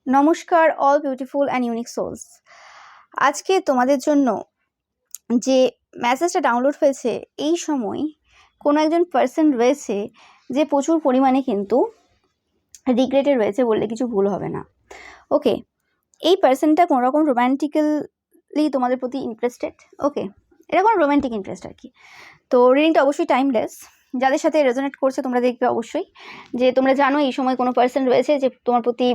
নমস্কার all beautiful and unique souls. আজকে তোমাদের জন্য যে মেসেজটা ডাউনলোড হয়েছে, এই সময় কোনো একজন পার্সন রয়েছে যে প্রচুর পরিমাণে কিন্তু রিগ্রেটে রয়েছে বললে কিছু ভুল হবে না। ওকে, এই পার্সনটা কোনো রকম রোম্যান্টিক্যালি তোমাদের প্রতি ইন্টারেস্টেড। ওকে, এটা কোনো রোম্যান্টিক ইন্টারেস্ট আর কি। তো রিডিংটা অবশ্যই টাইমলেস। যাদের সাথে রেজোনেট করছে তোমরা দেখবে অবশ্যই যে তোমরা জানো এই সময় কোনো পার্সন রয়েছে যে তোমার প্রতি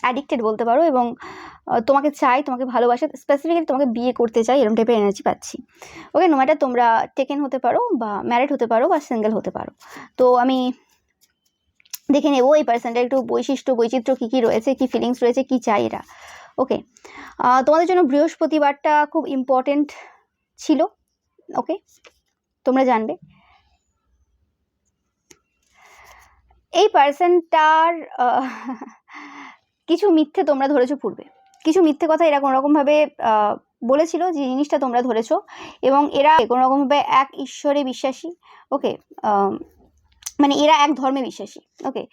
অ্যাডিক্টেড বলতে পারো এবং তোমাকে চাই, তোমাকে ভালোবাসে, স্পেসিফিক্যালি তোমাকে বিয়ে করতে চাই, এরকম টাইপের এনার্জি পাচ্ছি। ওকে, নো ম্যাটার তোমরা টেকেন হতে পারো বা ম্যারিড হতে পারো বা সিঙ্গেল হতে পারো। তো আমি দেখে নেবো এই পার্সনটার একটু বৈচিত্র্য কী কী রয়েছে, কী ফিলিংস রয়েছে, কী চাই এরা। ওকে, তোমাদের জন্য বৃহস্পতিবারটা খুব ইম্পর্টেন্ট ছিল। ওকে, তোমরা জানবে এই পার্সনটার কিছু মিথ্যে তোমরা ধরেছো পূর্বে, কিছু মিথ্যে কথা এরা কোনোরকমভাবে বলেছিল যে জিনিসটা তোমরা ধরেছো, এবং এরা কোনোরকমভাবে এক ঈশ্বরে বিশ্বাসী। ওকে, মানে এরা এক ধর্মে বিশ্বাসী। ওকে,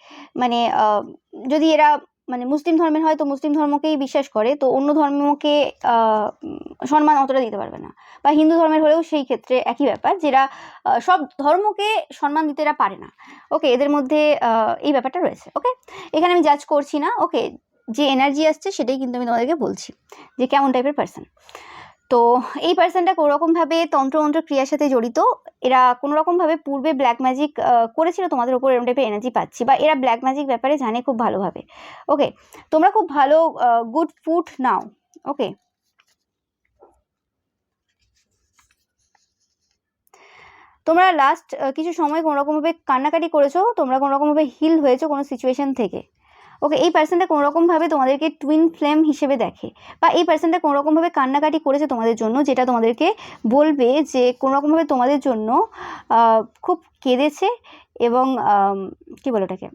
মানে যদি এরা মানে মুসলিম ধর্মের হয় তো মুসলিম ধর্মকেই বিশ্বাস করে, তো অন্য ধর্মকে সম্মান অতটা দিতে পারবে না, বা হিন্দু ধর্মের হলেও সেই ক্ষেত্রে একই ব্যাপার, যেটা সব ধর্মকে সম্মান দিতে এরা পারে না। ওকে, এদের মধ্যে এই ব্যাপারটা রয়েছে। ওকে, এখানে আমি জাজ করছি না। ওকে, যে এনার্জি আসছে সেটাই কিন্তু আমি তোমাদেরকে বলছি যে কেমন টাইপের পার্সন। তো এই পার্সনটা কোনোরকমভাবে তন্ত্রমন্ত্র ক্রিয়ার সাথে জড়িত। এরা কোনোরকমভাবে পূর্বে ব্ল্যাক ম্যাজিক করেছিল তোমাদের ওপর, এরকম টাইপের এনার্জি পাচ্ছি, বা এরা ব্ল্যাক ম্যাজিক ব্যাপারে জানে খুব ভালোভাবে। ওকে, তোমরা খুব ভালো গুড ফুড নাও। ওকে, তোমরা লাস্ট কিছু সময় কোনোরকমভাবে কান্নাকাটি করেছো, তোমরা কোনোরকমভাবে হিল হয়েছো কোনো সিচুয়েশন থেকে। ওকে, এই পার্সনটা কোনোরকমভাবে তোমাদেরকে টুইন ফ্লেম হিসেবে দেখে, বা এই পার্সনটা কোনোরকমভাবে কান্নাকাটি করেছে তোমাদের জন্য, যেটা তোমাদেরকে বলবে যে কোনোরকমভাবে তোমাদের জন্য খুব কেঁদেছে এবং কী বলে ওটাকে,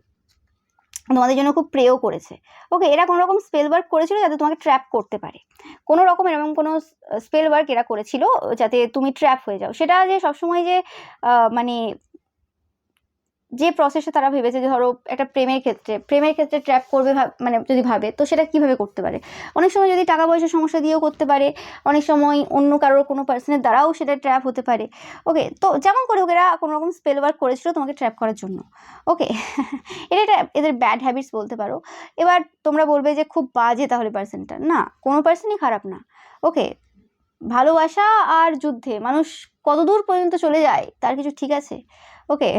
তোমাদের জন্য খুব প্রেও করেছে। ওকে, এরা কোনো রকম স্পেল ওয়ার্ক করেছিল যাতে তোমাকে ট্র্যাপ করতে পারে, কোনো রকম এরকম কোনো স্পেল ওয়ার্ক এরা করেছিল যাতে তুমি ট্র্যাপ হয়ে যাও। সেটা যে সবসময় যে মানে যে প্রসেসে তারা ভেবেছে যে ধরো একটা প্রেমের ক্ষেত্রে ট্র্যাপ করবে, মানে যদি ভাবে তো সেটা কিভাবে করতে পারে। অনেক সময় যদি টাকা পয়সার সমস্যা দিয়েও করতে পারে, অনেক সময় অন্য কারোর কোনো পার্সনের দ্বারাও সেটা ট্র্যাপ হতে পারে। ওকে, তো যেমন করে হোক এরা কোনো রকম স্পেল ওয়ার্ক করেছিল তোমাকে ট্র্যাপ করার জন্য। ওকে, এটা এদের ব্যাড হ্যাবিটস বলতে পারো। এবার তোমরা বলবে যে খুব বাজে তাহলে পার্সনটা। না, কোনো পার্সনই খারাপ না। ওকে, ভালোবাসা আর যুদ্ধে মানুষ কতদূর পর্যন্ত চলে যায় তার কিছু ঠিক আছে। ওকে,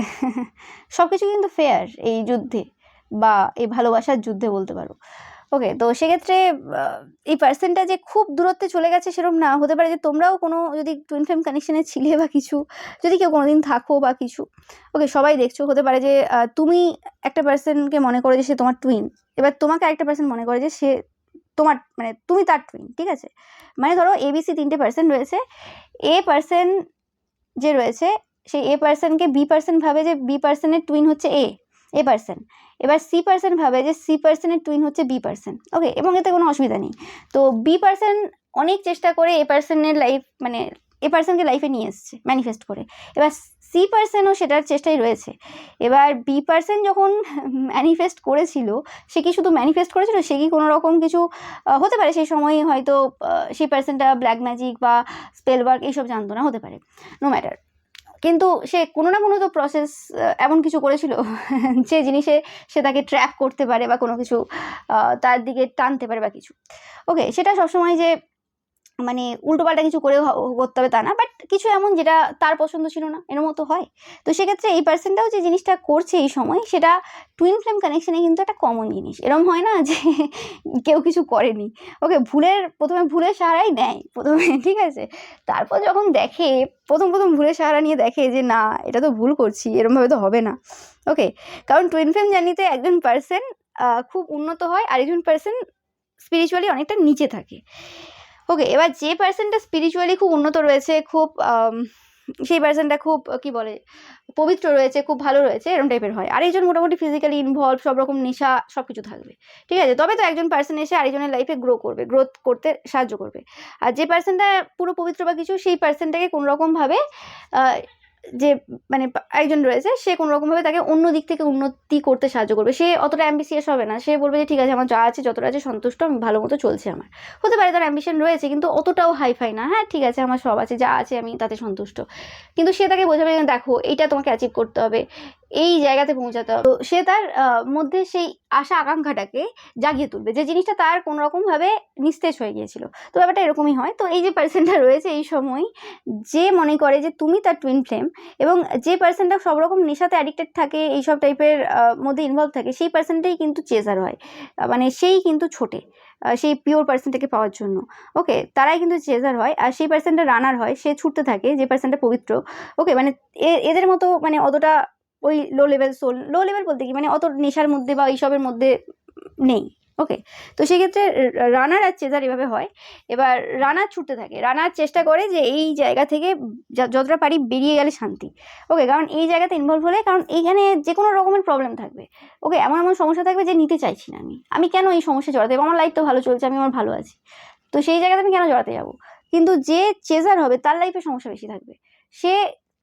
সব কিছু কিন্তু ফেয়ার এই যুদ্ধে, বা এই ভালোবাসার যুদ্ধে বলতে পারো। ওকে, তো সেক্ষেত্রে এই পার্সনটা যে খুব দূরত্বে চলে গেছে সেরকম না, হতে পারে যে তোমরাও কোনো যদি টুইন ফ্লেম কানেকশানে ছিলে বা কিছু, যদি কেউ কোনোদিন থাকো বা কিছু। ওকে, সবাই দেখছো, হতে পারে যে তুমি একটা পার্সনকে মনে করো যে সে তোমার টুইন, এবার তোমাকে আরেকটা পার্সন মনে করে যে সে তোমার মানে তুমি তার টুইন। ঠিক আছে, মানে ধরো ABC 3টে পার্সন রয়েছে, এ পার্সন যে রয়েছে সেই এ পার্সনকে বি পার্সন ভাবে যে বি পার্সনের টুইন হচ্ছে এ পার্সন, এবার সি পার্সন ভাবে যে সি পার্সনের টুইন হচ্ছে বি পার্সন। ওকে, এবং এতে কোনো অসুবিধা নেই। তো বি পার্সন অনেক চেষ্টা করে এ পার্সনের লাইফ মানে এ পার্সনকে লাইফে নিয়ে এসছে ম্যানিফেস্ট করে, এবার সি পার্সনও সেটার চেষ্টায় রয়েছে। এবার বি পার্সন যখন ম্যানিফেস্ট করেছিল, সে কি শুধু ম্যানিফেস্ট করেছিল, সে কি কোনো রকম কিছু হতে পারে সেই সময় হয়তো সেই পার্সনটা ব্ল্যাক ম্যাজিক বা স্পেল ওয়ার্ক এইসব জানতো না, হতে পারে, নো ম্যাটার, কিন্তু সে কোনো না কোনো তো প্রসেস এমন কিছু করেছিল যে জিনিসে সে তাকে ট্র্যাপ করতে পারে বা কোনো কিছু তার দিকে টানতে পারে বা কিছু। ওকে, সেটা সবসময় যে মানে উল্টোপাল্টা কিছু করে করতে হবে তা না, বাট কিছু এমন যেটা তার পছন্দ ছিল না, এর মতো হয়। তো সেক্ষেত্রে এই পার্সনটাও যে জিনিসটা করছে এই সময়, সেটা টুইন ফ্লেম কানেকশানে কিন্তু একটা কমন জিনিস। এরকম হয় না যে কেউ কিছু করেনি। ওকে, প্রথমে ভুলের সাহারাই নেয় প্রথমে, ঠিক আছে, তারপর যখন দেখে প্রথম ভুলের সাহারা নিয়ে দেখে যে না এটা তো ভুল করছি, এরমভাবে তো হবে না। ওকে, কারণ টুইন ফ্লেম জার্নিতে একজন পার্সন খুব উন্নত হয়, আর একজন পার্সন স্পিরিচুয়ালি অনেকটা নিচে থাকে। ওকে, এবার যে পার্সনটা স্পিরিচুয়ালি খুব উন্নত রয়েছে, খুব সেই পার্সনটা খুব কি বলে পবিত্র রয়েছে, খুব ভালো রয়েছে, এরকম টাইপের হয়। আরেকজন মোটামুটি ফিজিক্যালি ইনভলভ, সব রকম নেশা সব কিছু থাকবে। ঠিক আছে, তবে তো একজন পার্সন এসে আরেকজনের লাইফে গ্রোথ করতে সাহায্য করবে। আর যে পার্সনটা পুরো পবিত্র বা কিছু, সেই পার্সনটাকে কোনোরকমভাবে যে মানে একজন রয়েছে, সে কোনো রকমভাবে তাকে অন্য দিক থেকে উন্নতি করতে সাহায্য করবে। সে অতটা অ্যাম্বিসিয়াস হবে না, সে বলবে যে ঠিক আছে আমার যা আছে যতটা আছে সন্তুষ্ট, আমি ভালো মতো চলছে আমার। হতে পারে তার অ্যাম্বিশন রয়েছে কিন্তু অতটাও হাইফাই না, হ্যাঁ ঠিক আছে আমার সব আছে, যা আছে আমি তাতে সন্তুষ্ট। কিন্তু সে তাকে বোঝাবে দেখো এইটা তোমাকে অ্যাচিভ করতে হবে, এই জায়গাতে পৌঁছাতে হবে। তো সে তার মধ্যে সেই আশা আকাঙ্ক্ষাটাকে জাগিয়ে তুলবে, যে জিনিসটা তার কোনো রকমভাবে নিস্তেজ হয়ে গিয়েছিল। তো ব্যাপারটা এরকমই হয়। তো এই যে পার্সনটা রয়েছে এই সময়, যে মনে করে যে তুমি তার টুইন ফ্লেম, এবং যে পার্সনটা সব রকম নেশাতে অ্যাডিক্টেড থাকে, এইসব টাইপের মধ্যে ইনভলভ থাকে, সেই পার্সনটাই কিন্তু চেজার হয়, মানে সেই কিন্তু ছোটে সেই পিওর পার্সনটাকে পাওয়ার জন্য। ওকে, তারাই কিন্তু চেজার হয়, আর সেই পার্সনটা রানার হয়, সে ছুটতে থাকে যে পার্সনটা পবিত্র। ওকে, মানে এদের মতো মানে অতটা ওই লো লেভেল বলতে কি মানে অত নেশার মধ্যে বা এইসবের মধ্যে নেই। ওকে, তো সেক্ষেত্রে রানার আর চেজার এভাবে হয়। এবার রানার ছুটতে থাকে, রানার চেষ্টা করে যে এই জায়গা থেকে যতটা পারি বেরিয়ে গেলে শান্তি। ওকে, কারণ এই জায়গাতে ইনভলভ হলে, কারণ এইখানে যে কোনো রকমের প্রবলেম থাকবে। ওকে, এমন এমন সমস্যা থাকবে যে নিতে চাইছি না আমি কেন এই সমস্যা জড়াতে যাবো, আমার লাইফ তো ভালো চলছে, আমি আমার ভালো আছি, তো সেই জায়গাতে আমি কেন জড়াতে যাবো। কিন্তু যে চেজার হবে তার লাইফে সমস্যা বেশি থাকবে, সে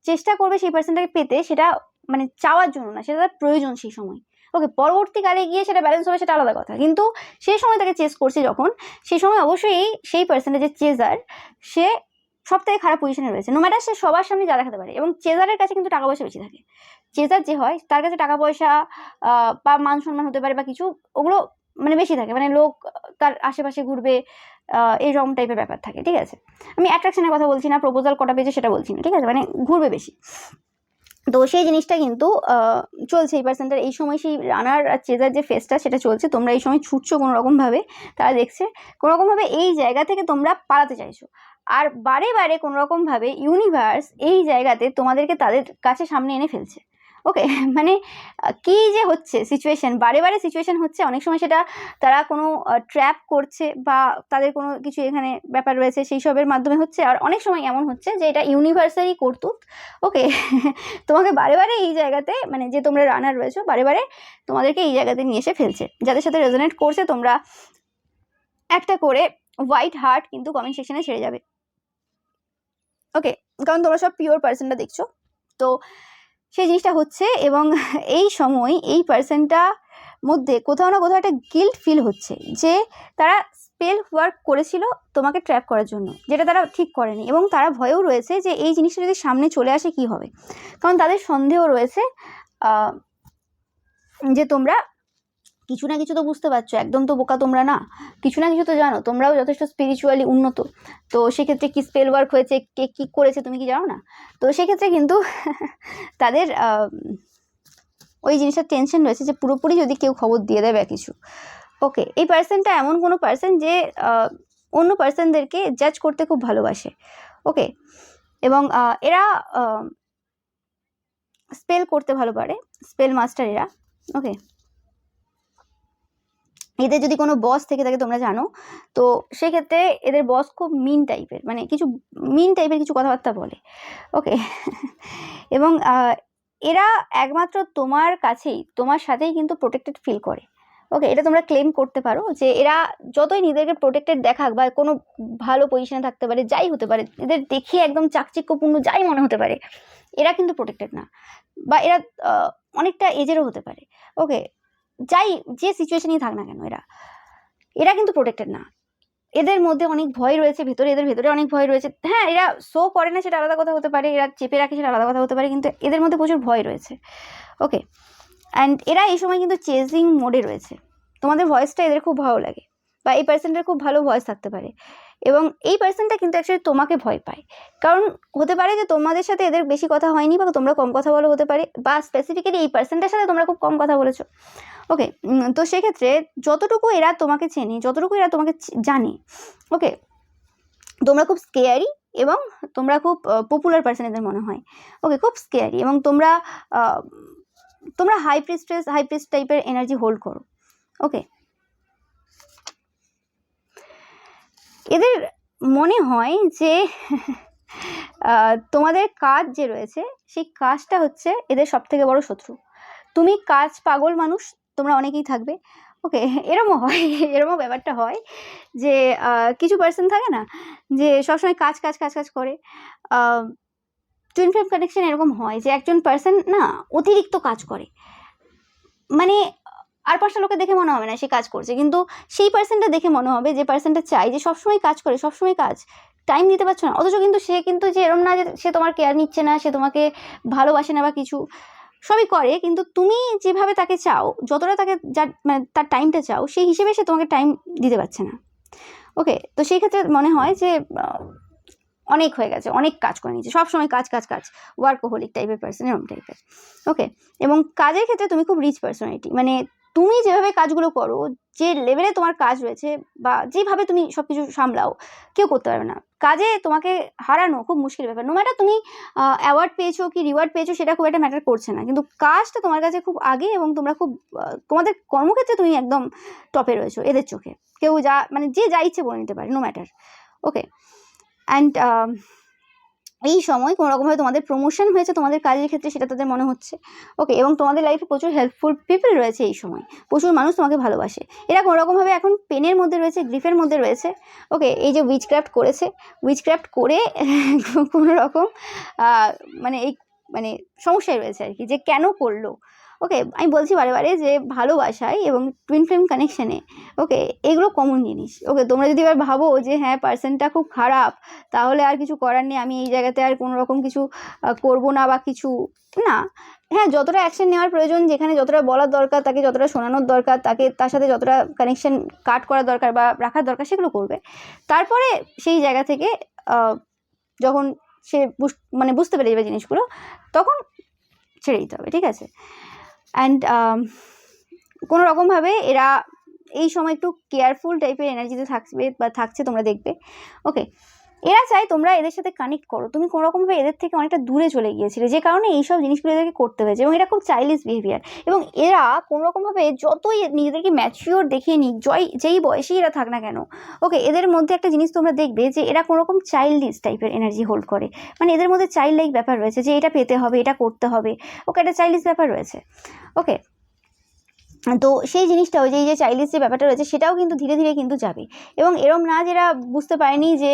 চেষ্টা করবে সেই পার্সনটাকে পেতে, সেটা মানে চাওয়ার জন্য না, সেটা তার প্রয়োজন সেই সময়। ওকে, পরবর্তীকালে গিয়ে সেটা ব্যালেন্স হবে, সেটা আলাদা কথা, কিন্তু সেই সময় তাকে চেস করছে যখন, সেই সময় অবশ্যই সেই পার্সনটা যে চেজার, সে সব থেকে খারাপ পজিশনে রয়েছে। নো ম্যাটার সে সবার সামনে যা দেখাতে পারে, এবং চেজারের কাছে কিন্তু টাকা পয়সা বেশি থাকে। চেজার যে হয় তার কাছে টাকা পয়সা বা মান সম্মান হতে পারে বা কিছু, ওগুলো মানে বেশি থাকে, মানে লোক তার আশেপাশে ঘুরবে, এইরকম টাইপের ব্যাপার থাকে। ঠিক আছে, আমি অ্যাট্রাকশনের কথা বলছি না, প্রপোজাল কটা পেয়েছে সেটা বলছি না, ঠিক আছে, মানে ঘুরবে বেশি। তো সেই জিনিসটা কিন্তু চলছে এই পার্সেন্টার এই সময়, সেই রানার আর চেজার যে ফেসটা সেটা চলছে। তোমরা এই সময় ছুটছো কোনো রকমভাবে, তারা দেখছে কোনো রকমভাবে এই জায়গা থেকে তোমরা পালাতে চাইছো, আর বারে বারে কোনো রকমভাবে ইউনিভার্স এই জায়গাতে তোমাদেরকে তাদের কাছে সামনে এনে ফেলছে। ওকে, মানে কি যে হচ্ছে সিচুয়েশন, বারে বারে সিচুয়েশন হচ্ছে। অনেক সময় সেটা তারা কোনো ট্র্যাপ করছে বা তাদের কোনো কিছু এখানে ব্যাপার রয়েছে সেই সবের মাধ্যমে হচ্ছে, আর অনেক সময় এমন হচ্ছে যে এটা ইউনিভার্সালি করতুক। ওকে, তোমাকে বারে বারে এই জায়গাতে, মানে যে তোমরা রানার রয়েছো, বারে বারে তোমাদেরকে এই জায়গাতে নিয়ে এসে ফেলছে। যাদের সাথে রেজোনেট করছে তোমরা একটা করে হোয়াইট হার্ট কিন্তু কমেন্ট সেকশনে ছেড়ে যাবে। ওকে, কারণ তোমরা সব পিওর পার্সনটা দেখছো, তো সেই জিনিসটা হচ্ছে। এবং এই সময় এই পার্সনটা মধ্যে কোথাও না কোথাও একটা গিল্ট ফিল হচ্ছে, যে তারা স্পেল ওয়ার্ক করেছিল তোমাকে ট্র্যাপ করার জন্য, যেটা তারা ঠিক করেনি, এবং তারা ভয়েও রয়েছে যে এই জিনিসটা যদি সামনে চলে আসে কি হবে। কারণ তাদের সন্দেহ রয়েছে যে তোমরা কিছু না কিছু তো বুঝতে পারছো, একদম তো বোকা তোমরা না, কিছু না কিছু তো জানো, তোমরাও যথেষ্ট স্পিরিচুয়ালি উন্নত। তো সেক্ষেত্রে কি স্পেল ওয়ার্ক হয়েছে, কে কী করেছে তুমি কি জানো না। তো সেক্ষেত্রে কিন্তু তাদের ওই জিনিসটার টেনশন রয়েছে যে পুরোপুরি যদি কেউ খবর দিয়ে দেয় বা কিছু। ওকে, এই পার্সনটা এমন কোনো পার্সন যে অন্য পার্সনদেরকে জাজ করতে খুব ভালোবাসে। ওকে, এবং এরা স্পেল করতে ভালো পারে, স্পেল মাস্টার এরা। ওকে, এদের যদি কোনো বস থেকে থাকে তোমরা জানো, তো সেক্ষেত্রে এদের বস খুব মিন টাইপের, মানে কিছু মিন টাইপের কিছু কথাবার্তা বলে। ওকে, এবং এরা একমাত্র তোমার কাছেই, তোমার সাথেই কিন্তু প্রোটেক্টেড ফিল করে। ওকে, এটা তোমরা ক্লেম করতে পারো যে এরা যতই নিজেদেরকে প্রোটেক্টেড দেখাক বা কোনো ভালো পজিশনে থাকতে পারে, যাই হতে পারে, এদের দেখে একদম চাকচিক্যপূর্ণ যাই মনে হতে পারে, এরা কিন্তু প্রোটেক্টেড না। বা এরা অনেকটা এজেরও হতে পারে। ওকে, যাই যে সিচুয়েশনেই থাক না কেন, এরা কিন্তু প্রোটেক্টেড না। এদের মধ্যে অনেক ভয় রয়েছে ভেতরে, এদের ভেতরে অনেক ভয় রয়েছে। হ্যাঁ, এরা শো করে না সেটা আলাদা কথা হতে পারে, এরা চেপে রাখে সেটা আলাদা কথা হতে পারে, কিন্তু এদের মধ্যে প্রচুর ভয় রয়েছে। ওকে, অ্যান্ড এরা এই সময় কিন্তু চেজিং মোডে রয়েছে। তোমাদের ভয়েসটা এদের খুব ভালো লাগে, বা এই পার্সনটার খুব ভালো ভয়েস থাকতে পারে, এবং এই পার্সনটা কিন্তু অ্যাকচুয়ালি তোমাকে ভয় পায়। কারণ হতে পারে যে তোমাদের সাথে এদের বেশি কথা হয়নি, বা তোমরা কম কথা বলো হতে পারে, বা স্পেসিফিক্যালি এই পার্সনটার সাথে তোমরা খুব কম কথা বলেছো। ওকে, তো সেক্ষেত্রে যতটুকু এরা তোমাকে চেনে, যতটুকু এরা তোমাকে জানে, ওকে, তোমরা খুব স্কেয়ারি এবং তোমরা খুব পপুলার পার্সন এদের মনে হয়। ওকে, খুব স্কেয়ারি, এবং তোমরা হাই প্রিস্ট টাইপের এনার্জি হোল্ড করো। ওকে, এদের মনে হয় যে তোমাদের কাজ যে রয়েছে সেই কাজটা হচ্ছে এদের সব থেকে বড় শত্রু। তুমি কাজ পাগল মানুষ, তোমরা অনেকেই থাকবে। ওকে, এরমও হয়, এরমও ব্যাপারটা হয় যে কিছু পার্সন থাকে না যে সবসময় কাজ কাজ কাজ কাজ করে, টুইন ফ্লেম কানেকশন এরকম হয় যে একজন পার্সন না অতিরিক্ত কাজ করে, মানে আর 5টা লোকে দেখে মনে হবে না সে কাজ করছে, কিন্তু সেই পার্সনটা দেখে মনে হবে যে পার্সনটা চাই যে সবসময় কাজ করে, সবসময় কাজ, টাইম দিতে পারছো না, অথচ কিন্তু সে কিন্তু যে এরম না যে সে তোমার কেয়ার নিচ্ছে না, সে তোমাকে ভালোবাসে না বা কিছু, সবই করে, কিন্তু তুমি যেভাবে তাকে চাও, যতটা তাকে মানে তার টাইমটা চাও, সেই হিসেবে সে তোমাকে টাইম দিতে পারছে না। ওকে, তো সেই ক্ষেত্রে মনে হয় যে অনেক হয়ে গেছে, অনেক কাজ করে নিচ্ছে, সবসময় কাজ কাজ কাজ, ওয়ার্কোহলিক টাইপের পার্সন, এরকম টাইপের। ওকে, এবং কাজের ক্ষেত্রে তুমি খুব রিচ পার্সোনালিটি, মানে তুমি যেভাবে কাজগুলো করো, যে লেভেলে তোমার কাজ রয়েছে বা যেভাবে তুমি সব কিছু সামলাও, কেউ করতে পারবে না। কাজে তোমাকে হারানো খুব মুশকিল ব্যাপার। নো ম্যাটার তুমি অ্যাওয়ার্ড পেয়েছো কি রিওয়ার্ড পেয়েছো, সেটা খুব একটা ম্যাটার করছে না, কিন্তু কাজটা তোমার কাছে খুব আগে, এবং তোমরা খুব তোমাদের কর্মক্ষেত্রে তুমি একদম টপে রয়েছো এদের চোখে। কেউ যা মানে যে যা ইচ্ছে বলে নিতে পারে, নো ম্যাটার। ওকে, অ্যান্ড এই সময় কোনো রকমভাবে তোমাদের প্রমোশন হয়েছে তোমাদের কাজের ক্ষেত্রে, সেটা তাদের মনে হচ্ছে। ওকে, এবং তোমাদের লাইফে প্রচুর হেল্পফুল পিপল রয়েছে এই সময়, প্রচুর মানুষ তোমাকে ভালোবাসে। এরা কোনো রকমভাবে এখন পেনের মধ্যে রয়েছে, গ্রিফের মধ্যে রয়েছে। ওকে, এই যে উইচক্রাফট করেছে, উইচক্রাফট করে কোনো রকম মানে এই মানে সমস্যায় রয়েছে আর কি, যে কেন করলো। ওকে, আমি বলছি বারে বারে যে ভালোবাসায় এবং টুইন ফ্লেম কানেকশানে, ওকে, এগুলো কমন জিনিস। ওকে, তোমরা যদি এবার ভাবো যে হ্যাঁ পার্সনটা খুব খারাপ, তাহলে আর কিছু করার নেই, আমি এই জায়গাতে আর কোনো রকম কিছু করবো না বা কিছু না, হ্যাঁ যতটা অ্যাকশন নেওয়ার প্রয়োজন, যেখানে যতটা বলার দরকার, তাকে যতটা শোনানোর দরকার, তাকে তার সাথে যতটা কানেকশন কাট করার দরকার বা রাখার দরকার, সেগুলো করবে। তারপরে সেই জায়গা থেকে যখন সে মানে বুঝতে পেরে যাবে জিনিসগুলো, তখন ছেড়ে দিতে হবে, ঠিক আছে। অ্যান্ড কোনো রকমভাবে এরা এই সময় একটু কেয়ারফুল টাইপের এনার্জিতে থাকবে বা থাকছে, তোমরা দেখবে। ওকে, এরা চাই তোমরা এদের সাথে কানেক্ট করো, তুমি কোনো রকমভাবে এদের থেকে অনেকটা দূরে চলে গিয়েছিলে, যে কারণে এইসব জিনিসগুলো এদেরকে করতে হয়েছে, এবং এরা খুব চাইল্ডিশ বিহেভিয়ার, এবং এরা কোনো রকমভাবে যতই নিজেদেরকে ম্যাচিওর দেখিয়ে নিক, যেই বয়সেই এরা থাক না কেন, ওকে, এদের মধ্যে একটা জিনিস তোমরা দেখবে যে এরা কোনো রকম চাইল্ডিশ টাইপের এনার্জি হোল্ড করে, মানে এদের মধ্যে চাইল্ড লাইক ব্যাপার রয়েছে, যে এটা পেতে হবে, এটা করতে হবে। ওকে, একটা চাইল্ডিশ ব্যাপার রয়েছে। ওকে, তো সেই জিনিসটাও যে এই যে চাইল্ডিশ যে ব্যাপারটা রয়েছে, সেটাও কিন্তু ধীরে ধীরে কিন্তু যাবে, এবং এরম না যে এরা বুঝতে পারেনি যে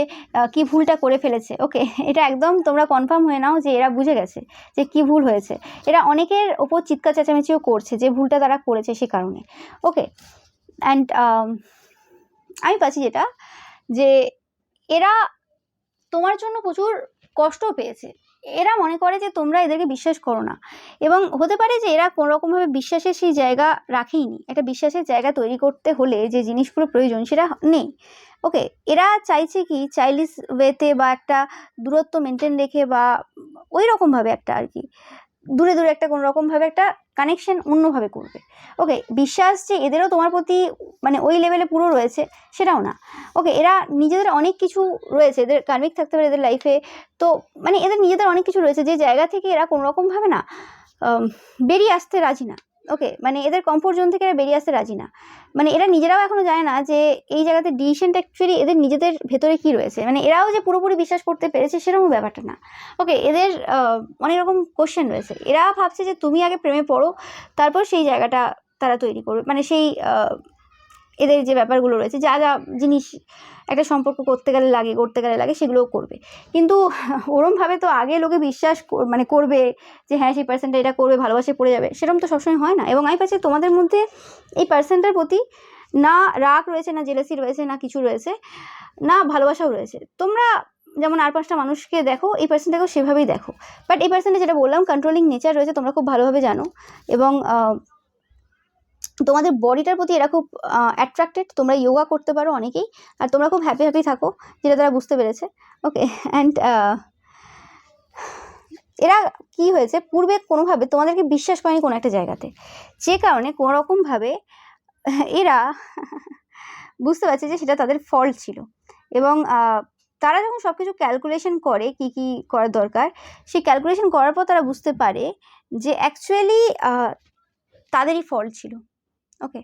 কি ভুলটা করে ফেলেছে। ওকে, এটা একদম তোমরা কনফার্ম হয়ে নাও যে এরা বুঝে গেছে যে কি ভুল হয়েছে। এরা অনেকের ওপর চিৎকার চেঁচামেচিও করছে যে ভুলটা তারা করেছে সে কারণে। ওকে, অ্যান্ড আমি পাচ্ছি যেটা, যে এরা তোমার জন্য প্রচুর কষ্টও পেয়েছে, এরা মনে করে যে তোমরা এদেরকে বিশ্বাস করো না, এবং হতে পারে যে এরা কোনোরকমভাবে বিশ্বাসের সেই জায়গা রাখেইনি। একটা বিশ্বাসের জায়গা তৈরি করতে হলে যে জিনিসগুলো প্রয়োজন সেটা নেই। ওকে, এরা চাইছে কি চাইল্ডিশ ওয়েতে বা একটা দূরত্ব মেনটেন রেখে বা ওই রকমভাবে একটা আর কি দূরে দূরে একটা কোনো রকমভাবে একটা কানেকশন অন্যভাবে করবে। ওকে, বিশ্বাস যে এদেরও তোমার প্রতি মানে ওই লেভেলে পুরো রয়েছে সেটাও না। ওকে, এরা নিজেদের অনেক কিছু রয়েছে, এদের কার্মিক থাকতে পারে এদের লাইফে, তো মানে এদের নিজেদের অনেক কিছু রয়েছে যে জায়গা থেকে এরা কোনো রকমভাবে না বেরিয়ে আসতে রাজি না। ওকে, মানে এদের কমফোর্ট জোন থেকে এরা বেরিয়ে আসতে রাজি না, মানে এরা নিজেরাও এখনও জানে না যে এই জায়গাতে ডিসিশনটা অ্যাকচুয়ালি এদের নিজেদের ভেতরে কি রয়েছে, মানে এরাও যে পুরোপুরি বিশ্বাস করতে পেরেছে সেরকম ব্যাপারটা না। ওকে, এদের অনেক রকম কোশ্চেন রয়েছে, এরা ভাবছে যে তুমি আগে প্রেমে পড়ো, তারপর সেই জায়গাটা তারা তৈরি করবে, মানে সেই এদের যে ব্যাপারগুলো রয়েছে, যা যা জিনিস একটা সম্পর্ক করতে গেলে লাগে সেগুলোও করবে, কিন্তু ওরমভাবে তো আগে লোকে বিশ্বাস মানে করবে যে হ্যাঁ সেই পার্সনটা এটা করবে, ভালোবাসে পড়ে যাবে, সেরকম তো সবসময় হয় না। এবং আমি পাচ্ছি তোমাদের মধ্যে এই পার্সনটার প্রতি না রাগ রয়েছে, না জেলাসি রয়েছে, না কিছু রয়েছে, না ভালোবাসাও রয়েছে। তোমরা যেমন আর 5টা মানুষকে দেখো, এই পার্সনটাকেও সেভাবেই দেখো, বাট এই পার্সনটা যেটা বললাম কন্ট্রোলিং নেচার রয়েছে, তোমরা খুব ভালোভাবে জানো, এবং তোমাদের বডিটার প্রতি এরা খুব অ্যাট্রাক্টেড, তোমরা যোগা করতে পারো অনেকেই, আর তোমরা খুব হ্যাপি থাকো, যেটা তারা বুঝতে পেরেছে। ওকে, অ্যান্ড এরা কি হয়েছে, পূর্বে কোনোভাবে তোমাদেরকে বিশ্বাস করেনি কোনো একটা জায়গাতে, যে কারণে কোনো রকমভাবে এরা বুঝতে পারছে যে সেটা তাদের ফল্ট ছিল, এবং তারা যখন সব কিছু ক্যালকুলেশন করে কি কি করার দরকার, সেই ক্যালকুলেশন করার পর তারা বুঝতে পারে যে অ্যাকচুয়ালি তাদেরই ফল্ট ছিল। ওকে,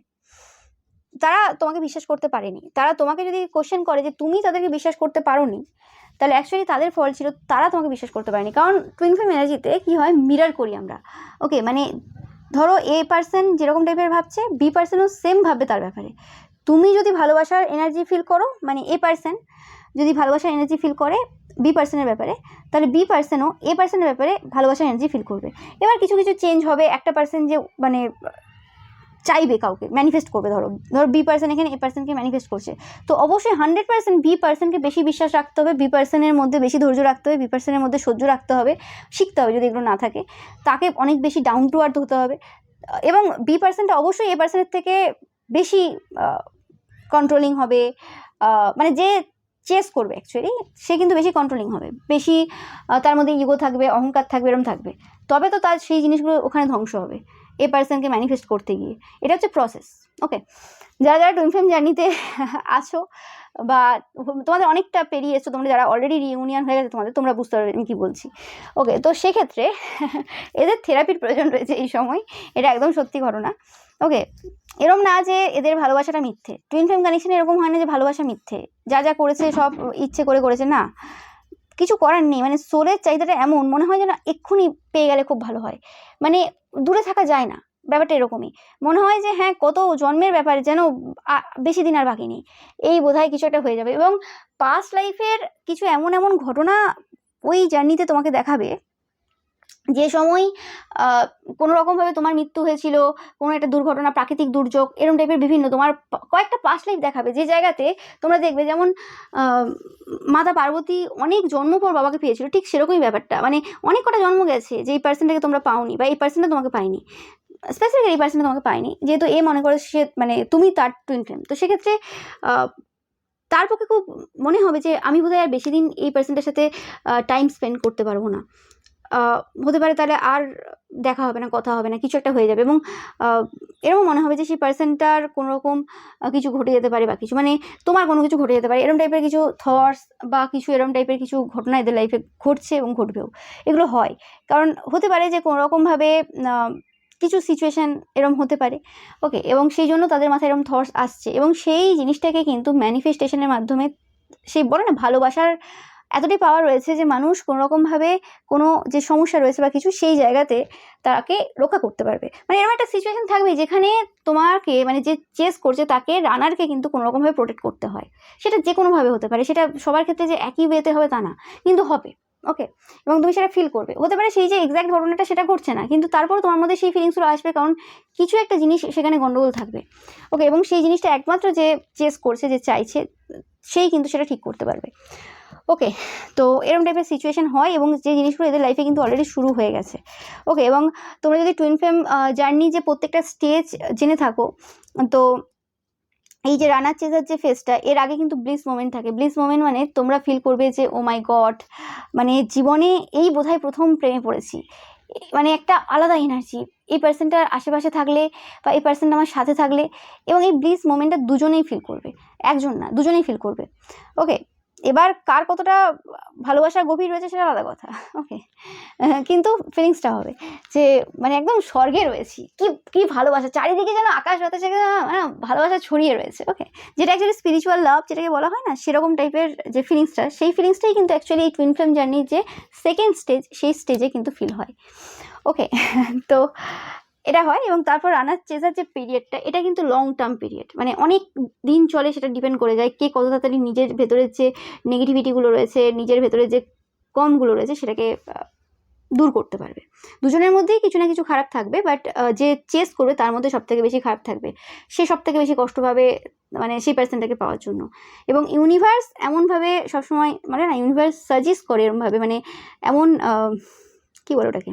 তারা তোমাকে বিশ্বাস করতে পারেনি, তারা তোমাকে যদি কোশ্চেন করে যে তুমি তাদেরকে বিশ্বাস করতে পারোনি, তাহলে অ্যাকচুয়ালি তাদের ফল্ট ছিল, তারা তোমাকে বিশ্বাস করতে পারেনি। কারণ টুইন ফ্লেম এনার্জিতে কী হয়, মিরর করি আমরা। ওকে, মানে ধরো এ পার্সন যেরকম টাইপের ভাবছে, বি পার্সনও সেম ভাববে তার ব্যাপারে। তুমি যদি ভালোবাসার এনার্জি ফিল করো, মানে এ পার্সন যদি ভালোবাসার এনার্জি ফিল করে, বি পার্সনের ব্যাপারে, তাহলে বি পার্সনও এ পার্সনের ব্যাপারে ভালোবাসার এনার্জি ফিল করবে। এবার কিছু কিছু চেঞ্জ হবে, একটা পার্সন যে মানে চাইবে কাউকে, ম্যানিফেস্ট করবে, ধরো বি পার্সন এখানে এ পার্সনকে ম্যানিফেস্ট করছে, তো অবশ্যই 100% বি পার্সনকে বেশি বিশ্বাস রাখতে হবে, বি পার্সনের মধ্যে বেশি ধৈর্য রাখতে হবে, বি পার্সনের মধ্যে সহ্য রাখতে হবে, শিখতে হবে যদি এগুলো না থাকে, তাকে অনেক বেশি ডাউন টু আর্থ হতে হবে, এবং বি পার্সনটা অবশ্যই এ পার্সনের থেকে বেশি কন্ট্রোলিং হবে, মানে যে চেস করবে অ্যাকচুয়ালি সে কিন্তু বেশি কন্ট্রোলিং হবে, বেশি তার মধ্যে ইগো থাকবে, অহংকার থাকবে, এরম থাকবে, তবে তো তার সেই জিনিসগুলো ওখানে ধ্বংস হবে এ পার্সনকে ম্যানিফেস্ট করতে গিয়ে। এটা হচ্ছে প্রসেস। ওকে, যারা যারা টুইন ফ্লেম জার্নিতে আছো বা তোমাদের অনেকটা পেরিয়ে এসছো, তোমরা যারা অলরেডি রিউনিয়ন হয়ে গেছে তোমরা বুঝতে পারবে আমি কী বলছি। ওকে, তো সেক্ষেত্রে এদের থেরাপির প্রয়োজন রয়েছে এই সময়, এটা একদম সত্যি ঘটনা। ওকে, এরম না যে এদের ভালোবাসাটা মিথ্যে, টুইন ফ্লেম কানেকশনে এরকম হয় না যে ভালোবাসা মিথ্যে, যা যা করেছে সব ইচ্ছে করে করেছে, না, কিছু করার নেই, মানে সোলের চাহিদাটা এমন মনে হয় যেন এক্ষুনি পেয়ে গেলে খুব ভালো হয়, মানে দূরে থাকা যায় না, ব্যাপারটা এরকমই মনে হয় যে হ্যাঁ কত জন্মের ব্যাপারে যেন বেশি দিন আর বাকি নেই, এই বোধহয় কিছু একটা হয়ে যাবে, এবং পাস্ট লাইফের কিছু এমন এমন ঘটনা ওই জার্নিতে তোমাকে দেখাবে, যে সময় কোনো রকমভাবে তোমার মৃত্যু হয়েছিল, কোনো একটা দুর্ঘটনা, প্রাকৃতিক দুর্যোগ, এরকম টাইপের বিভিন্ন তোমার কয়েকটা পাস্ট লাইফ দেখাবে, যে জায়গাতে তোমরা দেখবে যেমন মাতা পার্বতী অনেক জন্ম পর বাবাকে পেয়েছিল, ঠিক সেরকমই ব্যাপারটা, মানে অনেক কটা জন্ম গেছে যে এই পার্সনটাকে তোমরা পাওনি বা এই পার্সনটা তোমাকে পাইনি, স্পেসিফিক এই পার্সনটা তোমাকে পাইনি, যেহেতু এ মনে করে সে মানে তুমি তার টুইন ফ্লেম, তো সেক্ষেত্রে তার পক্ষে খুব মনে হবে যে আমি বোধহয় আর বেশি দিন এই পার্সনটার সাথে টাইম স্পেন্ড করতে পারবো না, হতে পারে তাহলে আর দেখা হবে না, কথা হবে না, কিছু একটা হয়ে যাবে, এবং এরকম মনে হবে যে সেই পার্সনটার কোনো রকম কিছু ঘটে যেতে পারে, বা কিছু মানে তোমার কোনো কিছু ঘটে যেতে পারে, এরকম টাইপের কিছু থটস বা কিছু এরকম টাইপের কিছু ঘটনা এদের লাইফে ঘটছে এবং ঘটবেও, এগুলো হয়, কারণ হতে পারে যে কোনো রকমভাবে কিছু সিচুয়েশান এরম হতে পারে। ওকে, এবং সেই জন্য তাদের মাথায় এরকম থটস আসছে, এবং সেই জিনিসটাকে কিন্তু ম্যানিফেস্টেশনের মাধ্যমে, সেই বলে না ভালোবাসার এতটাই পাওয়ার রয়েছে যে মানুষ কোনো রকমভাবে কোনো যে সমস্যা রয়েছে বা কিছু, সেই জায়গাতে তাকে রক্ষা করতে পারবে, মানে এরকম একটা সিচুয়েশন থাকবে যেখানে তোমাকে মানে যে চেস করছে তাকে রানারকে কিন্তু কোনো রকমভাবে প্রোটেক্ট করতে হয়, সেটা যে কোনোভাবে হতে পারে, সেটা সবার ক্ষেত্রে যে একই ওয়েতে হবে তা না, কিন্তু হবে। ওকে, এবং তুমি সেটা ফিল করবে, হতে পারে সেই যে এক্স্যাক্ট ঘটনাটা সেটা ঘটছে না, কিন্তু তারপর তোমার মধ্যে সেই ফিলিংসগুলো আসবে, কারণ কিছু একটা জিনিস সেখানে গন্ডগোল থাকবে। ওকে, এবং সেই জিনিসটা একমাত্র যে চেস করছে, যে চাইছে, সেই কিন্তু সেটা ঠিক করতে পারবে। ওকে, তো এরকম টাইপের সিচুয়েশন হয়, এবং যে জিনিসগুলো এদের লাইফে কিন্তু অলরেডি শুরু হয়ে গেছে। ওকে, এবং তোমরা যদি টুইন ফ্লেম জার্নি যে প্রত্যেকটা স্টেজ জেনে থাকো, তো এই যে রানার চেজার যে ফেসটা, এর আগে কিন্তু ব্লিস মোমেন্ট থাকে, ব্লিস মোমেন্ট মানে তোমরা ফিল করবে যে ও মাই গড, মানে জীবনে এই বোধহয় প্রথম প্রেমে পড়েছি, মানে একটা আলাদা এনার্জি এই পার্সনটার আশেপাশে থাকলে বা এই পার্সনটা আমার সাথে থাকলে, এবং এই ব্লিস মোমেন্টটা দুজনেই ফিল করবে, একজন না দুজনেই ফিল করবে। ওকে, এবার কার কতটা ভালোবাসা গভীর রয়েছে সেটা আলাদা কথা। ওকে, কিন্তু ফিলিংসটা হবে যে মানে একদম স্বর্গে রয়েছি, কি কি ভালোবাসা, চারিদিকে যেন আকাশ বাতাসে ভালোবাসা ছড়িয়ে রয়েছে। ওকে, যেটা অ্যাকচুয়ালি স্পিরিচুয়াল লাভ যেটাকে বলা হয় না, সেরকম টাইপের যে ফিলিংসটা, সেই ফিলিংসটাই কিন্তু অ্যাকচুয়ালি এই টুইন ফ্লেম জার্নির যে সেকেন্ড স্টেজ, সেই স্টেজে কিন্তু ফিল হয়। ওকে, তো এটা হয়, এবং তারপর রানার চেজার যে পিরিয়ডটা, এটা কিন্তু লং টার্ম পিরিয়ড, মানে অনেক দিন চলে, সেটা ডিপেন্ড করে যায় কে কত তাড়াতাড়ি নিজের ভেতরের যে নেগেটিভিটিগুলো রয়েছে, নিজের ভেতরে যে কমগুলো রয়েছে সেটাকে দূর করতে পারবে। দুজনের মধ্যেই কিছু না কিছু খারাপ থাকবে, বাট যে চেস করবে তার মধ্যে সবথেকে বেশি খারাপ থাকবে, সে সবথেকে বেশি কষ্ট পাবে মানে সেই পার্সনটাকে পাওয়ার জন্য। এবং ইউনিভার্স এমনভাবে সবসময় মানে না, ইউনিভার্স সাজেস্ট করে এরমভাবে, মানে এমন কী বলে ওটাকে,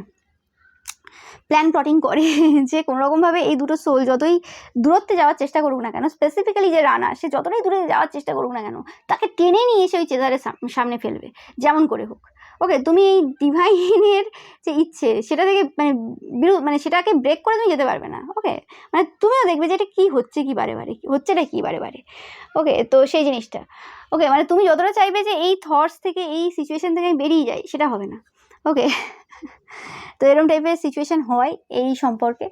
প্ল্যান প্লটিং করে যে কোনোরকমভাবে এই দুটো সোল যতই দূরত্বে যাওয়ার চেষ্টা করুক না কেন, স্পেসিফিক্যালি যে রানা, সে যতটাই দূরে যাওয়ার চেষ্টা করুক না কেন, তাকে টেনে নিয়ে এসে ওই চেজারের সামনে ফেলবে, যেমন করে হোক। ওকে, তুমি এই ডিভাইনের যে ইচ্ছে সেটা থেকে মানে সেটাকে ব্রেক করে তুমি যেতে পারবে না। ওকে, মানে তুমিও দেখবে যে এটা কী হচ্ছে, কি বারে বারে হচ্ছে, এটা কী বারে বারে। ওকে, তো সেই জিনিসটা, ওকে, মানে তুমি যতটা চাইবে যে এই থটস থেকে, এই সিচুয়েশান থেকে আমি বেরিয়ে যাই, সেটা হবে না। ওকে, তো এরকম টাইপের সিচুয়েশান হয় এই সম্পর্কে।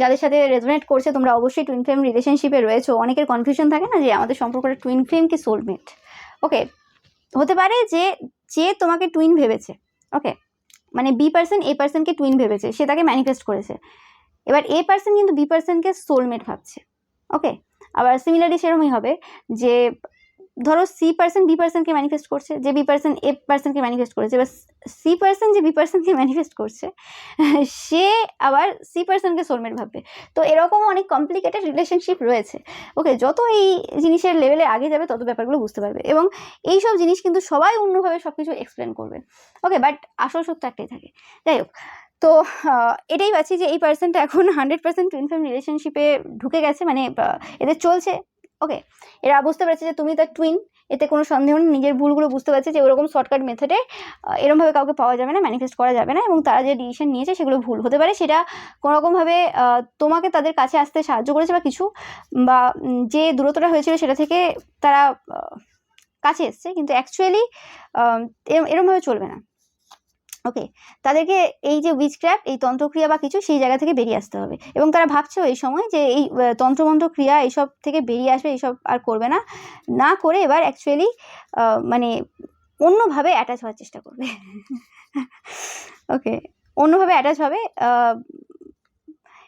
যাদের সাথে রেজোনেট করছে, তোমরা অবশ্যই টুইন ফ্লেম রিলেশনশিপে রয়েছো। অনেকের কনফিউশন থাকে না যে আমাদের সম্পর্কটা টুইন ফ্লেম কি সোলমেট। ওকে, হতে পারে যে যে তোমাকে টুইন ভেবেছে, ওকে, মানে বি পার্সন এ পার্সনকে টুইন ভেবেছে, সে তাকে ম্যানিফেস্ট করেছে, এবার এ পার্সন কিন্তু বি পার্সনকে সোলমেট ভাবছে। ওকে, আবার সিমিলারলি সেরকমই হবে যে ধরো সি পার্সন বি পার্সনকে ম্যানিফেস্ট করছে, যে বি পার্সন এ পার্সনকে ম্যানিফেস্ট করেছে, এবার সি পার্সন যে বি পার্সনকে ম্যানিফেস্ট করছে সে আবার সি পার্সনকে সোলমেট ভাববে। তো এরকম অনেক কমপ্লিকেটেড রিলেশনশিপ রয়েছে। ওকে, যত এই জিনিসের লেভেলে আগে যাবে তত ব্যাপারগুলো বুঝতে পারবে, এবং এইসব জিনিস কিন্তু সবাই অন্যভাবে সব কিছু এক্সপ্লেন করবে। ওকে, বাট আসল সত্য একটাই থাকে। যাই হোক, তো এটাই পাচ্ছি যে এই পার্সনটা এখন 100% টুইন ফ্লেম রিলেশনশিপে ঢুকে গেছে, মানে এদের চলছে। ওকে, এরা বুঝতে পারছে যে তুমি তার টুইন, এতে কোনো সন্দেহ নেই, নিজের ভুলগুলো বুঝতে পারছে যে ওরকম শর্টকাট মেথডে এরকমভাবে কাউকে পাওয়া যাবে না, ম্যানিফেস্ট করা যাবে না, এবং তারা যে ডিসিশন নিয়েছে সেগুলো ভুল হতে পারে, সেটা কোনোরকমভাবে তোমাকে তাদের কাছে আসতে সাহায্য করেছে বা কিছু, বা যে দূরত্বটা হয়েছিল সেটা থেকে তারা কাছে এসছে, কিন্তু অ্যাকচুয়ালি এরমভাবে চলবে না। ওকে, তাদেরকে এই যে উইচক্রাফট, এই তন্ত্রক্রিয়া বা কিছু, সেই জায়গা থেকে বেরিয়ে আসতে হবে, এবং তারা ভাবছেও এই সময় যে এই তন্ত্রমন্ত্র ক্রিয়া এইসব থেকে বেরিয়ে আসবে, এইসব আর করবে না, না করে এবার অ্যাকচুয়ালি মানে অন্যভাবে অ্যাটাচ হওয়ার চেষ্টা করবে। ওকে, অন্যভাবে অ্যাটাচ হবে।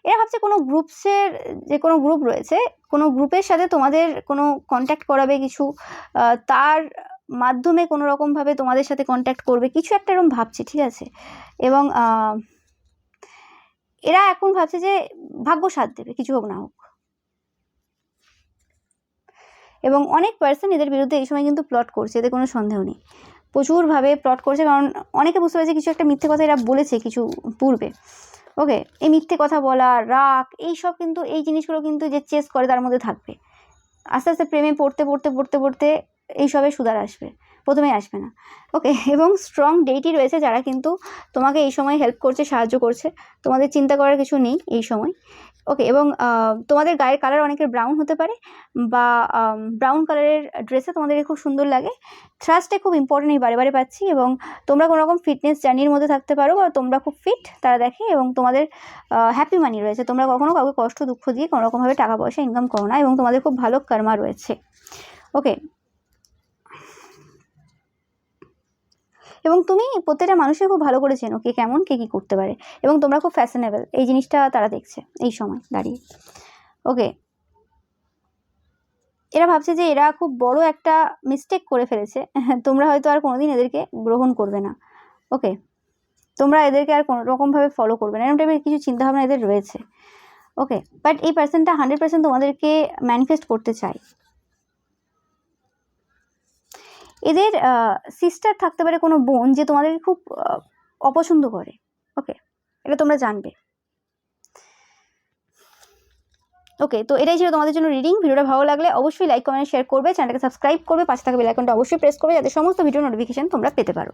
এরা ভাবছে কোনো গ্রুপসের, যে কোনো গ্রুপ রয়েছে, কোনো গ্রুপের সাথে তোমাদের কোনো কন্ট্যাক্ট করাবে কিছু, তার মাধ্যমে কোনো রকমভাবে তোমাদের সাথে কন্ট্যাক্ট করবে, কিছু একটা এরকম ভাবছে, ঠিক আছে। এবং এরা এখন ভাবছে যে ভাগ্য সাথ দেবে, কিছু হোক না হোক। এবং অনেক পার্সন এদের বিরুদ্ধে এই সময় কিন্তু প্লট করছে, এতে কোনো সন্দেহ নেই, প্রচুরভাবে প্লট করছে, কারণ অনেকে বুঝতে পারছে কিছু একটা মিথ্যে কথা এরা বলেছে কিছু পূর্বে। ওকে, এই মিথ্যে কথা বলা, রাগ, এইসব কিন্তু, এই জিনিসগুলো কিন্তু যে চেস করে তার মধ্যে থাকবে। আস্তে আস্তে প্রেমে পড়তে পড়তে পড়তে পড়তে এইসবে সুধার আসবে, প্রথমেই আসবে না। ওকে, এবং স্ট্রং ডেইটি রয়েছে যারা কিন্তু তোমাকে এই সময় হেল্প করছে, সাহায্য করছে, তোমাদের চিন্তা করার কিছু নেই এই সময়। ওকে, এবং তোমাদের গায়ের কালার অনেকের ব্রাউন হতে পারে, বা ব্রাউন কালারের ড্রেসে তোমাদেরকে খুব সুন্দর লাগে। থ্রাস্টে খুব ইম্পর্টেন্ট, এই বারে বারে পাচ্ছি, এবং তোমরা কোনো রকম ফিটনেস জার্নির মধ্যে থাকতে পারো, বা তোমরা খুব ফিট তারা দেখে, এবং তোমাদের হ্যাপি মানি রয়েছে, তোমরা কখনো কাউকে কষ্ট দুঃখ দিয়ে কোনো রকমভাবে টাকা পয়সা ইনকাম করো না, এবং তোমাদের খুব ভালো কর্মা রয়েছে। ওকে, এবং তুমি প্রত্যেকটা মানুষের খুব ভালো করে চেনো, কে কেমন, কে কী করতে পারে, এবং তোমরা খুব ফ্যাশনেবল, এই জিনিসটা তারা দেখছে এই সময় দাঁড়িয়ে। ওকে, এরা ভাবছে যে এরা খুব বড় একটা মিস্টেক করে ফেলেছে, তোমরা হয়তো আর কোনোদিন এদেরকে গ্রহণ করবে না। ওকে, তোমরা এদেরকে আর কোনো রকমভাবে ফলো করবে না, এরকম টাইপের কিছু চিন্তাভাবনা এদের রয়েছে। ওকে, বাট এই পার্সনটা 100% তোমাদেরকে ম্যানিফেস্ট করতে চায়। এদের সিস্টার থাকতে পারে, কোনো বোন, যে তোমাদেরকে খুব অপছন্দ করে। ওকে, এটা তোমরা জানবে। ওকে, তো এটাই ছিল তোমাদের জন্য রিডিং। ভিডিওটা ভালো লাগলে অবশ্যই লাইক, কমেন্ট, শেয়ার করবে, চ্যানেলটাকে সাবস্ক্রাইব করবে, পাশে থাকা বেল আইকনটা অবশ্যই প্রেস করবে, যাতে সমস্ত ভিডিও নোটিফিকেশন তোমরা পেতে পারো।